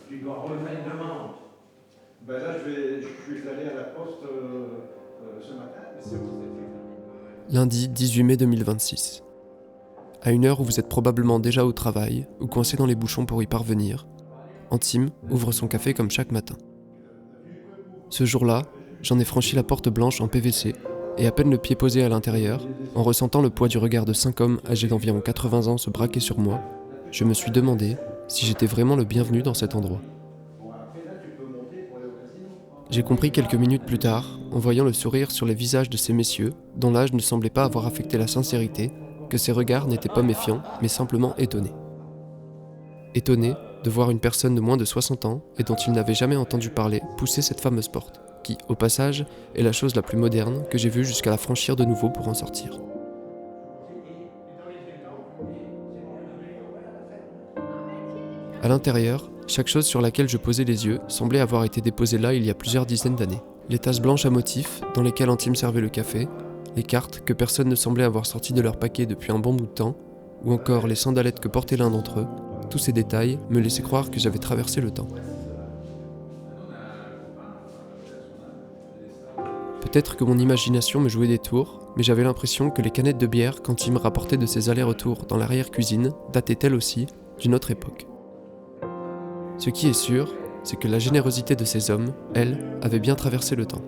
Tu dois refaire une demande. Ben là, je suis allé à la poste ce matin. Lundi 18 mai 2026. À une heure où vous êtes probablement déjà au travail ou coincé dans les bouchons pour y parvenir, Antime ouvre son café comme chaque matin. Ce jour-là, j'en ai franchi la porte blanche en PVC et à peine le pied posé à l'intérieur, en ressentant le poids du regard de 5 hommes âgés d'environ 80 ans se braquer sur moi, je me suis demandé si j'étais vraiment le bienvenu dans cet endroit. J'ai compris quelques minutes plus tard, en voyant le sourire sur les visages de ces messieurs, dont l'âge ne semblait pas avoir affecté la sincérité, que ces regards n'étaient pas méfiants, mais simplement étonnés. Étonnés de voir une personne de moins de 60 ans et dont ils n'avaient jamais entendu parler pousser cette fameuse porte, qui, au passage, est la chose la plus moderne que j'ai vue jusqu'à la franchir de nouveau pour en sortir. À l'intérieur, chaque chose sur laquelle je posais les yeux semblait avoir été déposée là il y a plusieurs dizaines d'années. Les tasses blanches à motifs dans lesquelles Antime servait le café, les cartes que personne ne semblait avoir sorties de leur paquet depuis un bon bout de temps, ou encore les sandalettes que portait l'un d'entre eux, tous ces détails me laissaient croire que j'avais traversé le temps. Peut-être que mon imagination me jouait des tours, mais j'avais l'impression que les canettes de bière qu'Antime rapportait de ses allers-retours dans l'arrière-cuisine dataient elles aussi d'une autre époque. Ce qui est sûr, c'est que la générosité de ces hommes, elle, avait bien traversé le temps.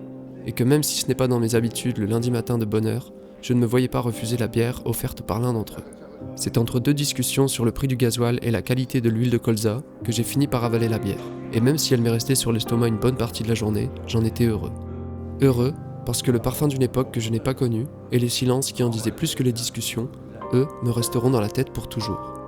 Et que même si ce n'est pas dans mes habitudes le lundi matin de bonne heure, je ne me voyais pas refuser la bière offerte par l'un d'entre eux. C'est entre deux discussions sur le prix du gasoil et la qualité de l'huile de colza que j'ai fini par avaler la bière. Et même si elle m'est restée sur l'estomac une bonne partie de la journée, j'en étais heureux. Heureux parce que le parfum d'une époque que je n'ai pas connue, et les silences qui en disaient plus que les discussions, eux, me resteront dans la tête pour toujours.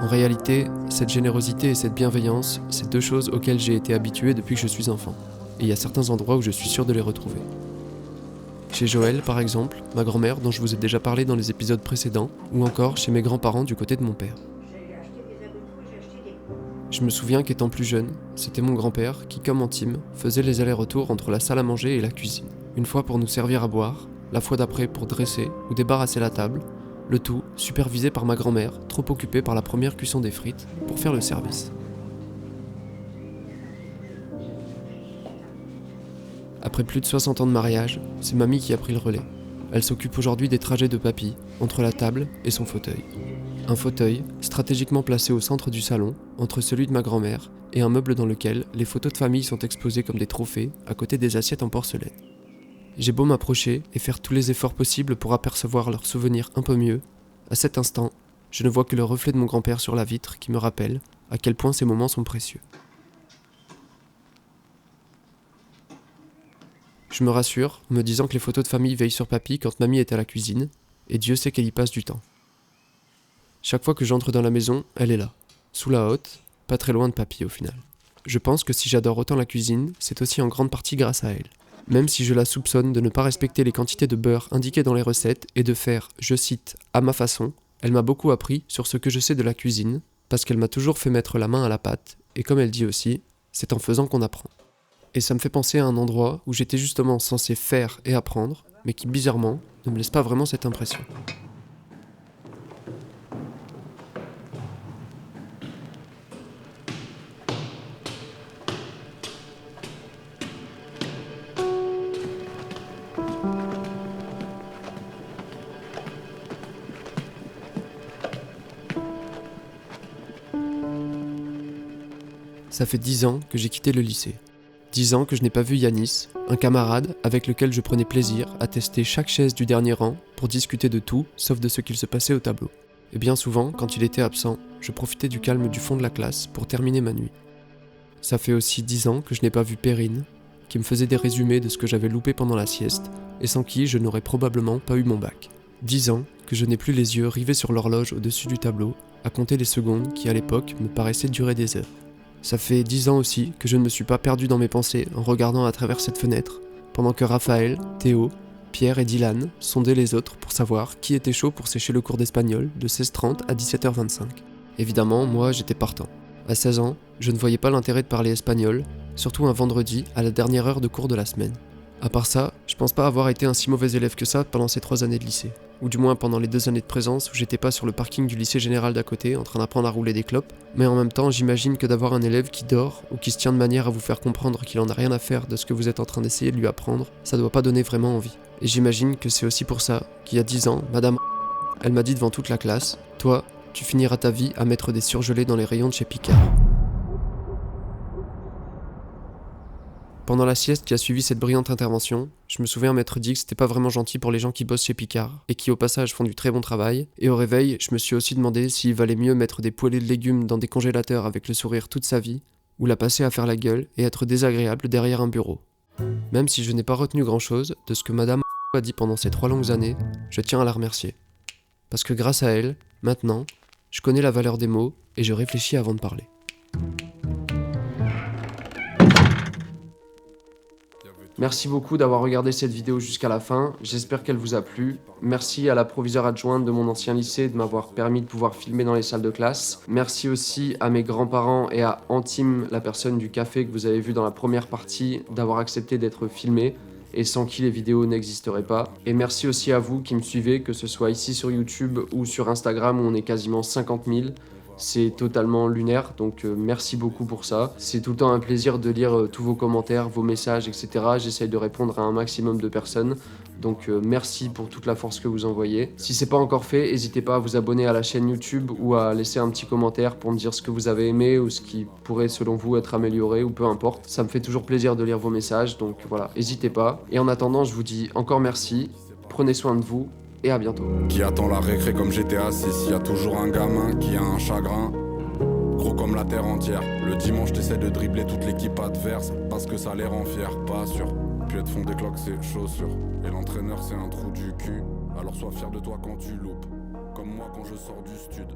En réalité, cette générosité et cette bienveillance, c'est deux choses auxquelles j'ai été habitué depuis que je suis enfant. Et il y a certains endroits où je suis sûr de les retrouver. Chez Joël, par exemple, ma grand-mère dont je vous ai déjà parlé dans les épisodes précédents, ou encore chez mes grands-parents du côté de mon père. Je me souviens qu'étant plus jeune, c'était mon grand-père qui, comme Antime, faisait les allers-retours entre la salle à manger et la cuisine. Une fois pour nous servir à boire, la fois d'après pour dresser ou débarrasser la table, le tout supervisé par ma grand-mère, trop occupée par la première cuisson des frites, pour faire le service. Après plus de 60 ans de mariage, c'est mamie qui a pris le relais. Elle s'occupe aujourd'hui des trajets de papy, entre la table et son fauteuil. Un fauteuil, stratégiquement placé au centre du salon, entre celui de ma grand-mère et un meuble dans lequel les photos de famille sont exposées comme des trophées, à côté des assiettes en porcelaine. J'ai beau m'approcher et faire tous les efforts possibles pour apercevoir leurs souvenirs un peu mieux, à cet instant, je ne vois que le reflet de mon grand-père sur la vitre qui me rappelle à quel point ces moments sont précieux. Je me rassure en me disant que les photos de famille veillent sur papy quand mamie est à la cuisine, et Dieu sait qu'elle y passe du temps. Chaque fois que j'entre dans la maison, elle est là, sous la hotte, pas très loin de papy au final. Je pense que si j'adore autant la cuisine, c'est aussi en grande partie grâce à elle. Même si je la soupçonne de ne pas respecter les quantités de beurre indiquées dans les recettes et de faire, je cite, « à ma façon », elle m'a beaucoup appris sur ce que je sais de la cuisine, parce qu'elle m'a toujours fait mettre la main à la pâte, et comme elle dit aussi, c'est en faisant qu'on apprend. Et ça me fait penser à un endroit où j'étais justement censé faire et apprendre, mais qui bizarrement ne me laisse pas vraiment cette impression. Ça fait 10 ans que j'ai quitté le lycée. 10 ans que je n'ai pas vu Yanis, un camarade avec lequel je prenais plaisir à tester chaque chaise du dernier rang pour discuter de tout sauf de ce qu'il se passait au tableau. Et bien souvent, quand il était absent, je profitais du calme du fond de la classe pour terminer ma nuit. Ça fait aussi 10 ans que je n'ai pas vu Perrine, qui me faisait des résumés de ce que j'avais loupé pendant la sieste et sans qui je n'aurais probablement pas eu mon bac. 10 ans que je n'ai plus les yeux rivés sur l'horloge au-dessus du tableau, à compter les secondes qui à l'époque me paraissaient durer des heures. Ça fait 10 ans aussi que je ne me suis pas perdu dans mes pensées en regardant à travers cette fenêtre, pendant que Raphaël, Théo, Pierre et Dylan sondaient les autres pour savoir qui était chaud pour sécher le cours d'espagnol de 16h30 à 17h25. Évidemment, moi j'étais partant. À 16 ans, je ne voyais pas l'intérêt de parler espagnol, surtout un vendredi à la dernière heure de cours de la semaine. À part ça, je pense pas avoir été un si mauvais élève que ça pendant ces 3 années de lycée. Ou du moins pendant les 2 années de présence où j'étais pas sur le parking du lycée général d'à côté en train d'apprendre à rouler des clopes, mais en même temps j'imagine que d'avoir un élève qui dort ou qui se tient de manière à vous faire comprendre qu'il en a rien à faire de ce que vous êtes en train d'essayer de lui apprendre, ça doit pas donner vraiment envie. Et j'imagine que c'est aussi pour ça qu'il y a 10 ans, Madame elle m'a dit devant toute la classe, toi, tu finiras ta vie à mettre des surgelés dans les rayons de chez Picard. Pendant la sieste qui a suivi cette brillante intervention, je me souviens m'être dit que c'était pas vraiment gentil pour les gens qui bossent chez Picard, et qui au passage font du très bon travail, et au réveil, je me suis aussi demandé s'il valait mieux mettre des poêlées de légumes dans des congélateurs avec le sourire toute sa vie, ou la passer à faire la gueule et être désagréable derrière un bureau. Même si je n'ai pas retenu grand chose de ce que Madame a dit pendant ces 3 longues années, je tiens à la remercier. Parce que grâce à elle, maintenant, je connais la valeur des mots et je réfléchis avant de parler. Merci beaucoup d'avoir regardé cette vidéo jusqu'à la fin, j'espère qu'elle vous a plu. Merci à la proviseure adjointe de mon ancien lycée de m'avoir permis de pouvoir filmer dans les salles de classe. Merci aussi à mes grands-parents et à Antime, la personne du café que vous avez vu dans la première partie, d'avoir accepté d'être filmé et sans qui les vidéos n'existeraient pas. Et merci aussi à vous qui me suivez, que ce soit ici sur YouTube ou sur Instagram où on est quasiment 50 000. C'est totalement lunaire, donc merci beaucoup pour ça. C'est tout le temps un plaisir de lire tous vos commentaires, vos messages, etc. J'essaye de répondre à un maximum de personnes. Donc merci pour toute la force que vous envoyez. Si c'est pas encore fait, n'hésitez pas à vous abonner à la chaîne YouTube ou à laisser un petit commentaire pour me dire ce que vous avez aimé ou ce qui pourrait selon vous être amélioré ou peu importe. Ça me fait toujours plaisir de lire vos messages, donc voilà, n'hésitez pas. Et en attendant, je vous dis encore merci, prenez soin de vous. Et à bientôt. Qui attend la récré comme GTA 6, y a toujours un gamin qui a un chagrin gros comme la terre entière. Le dimanche t'essaies de dribbler toute l'équipe adverse parce que ça les rend fiers, pas sûr. Puis de fond des cloques c'est chaussures et l'entraîneur c'est un trou du cul. Alors sois fier de toi quand tu loupes, comme moi quand je sors du stud.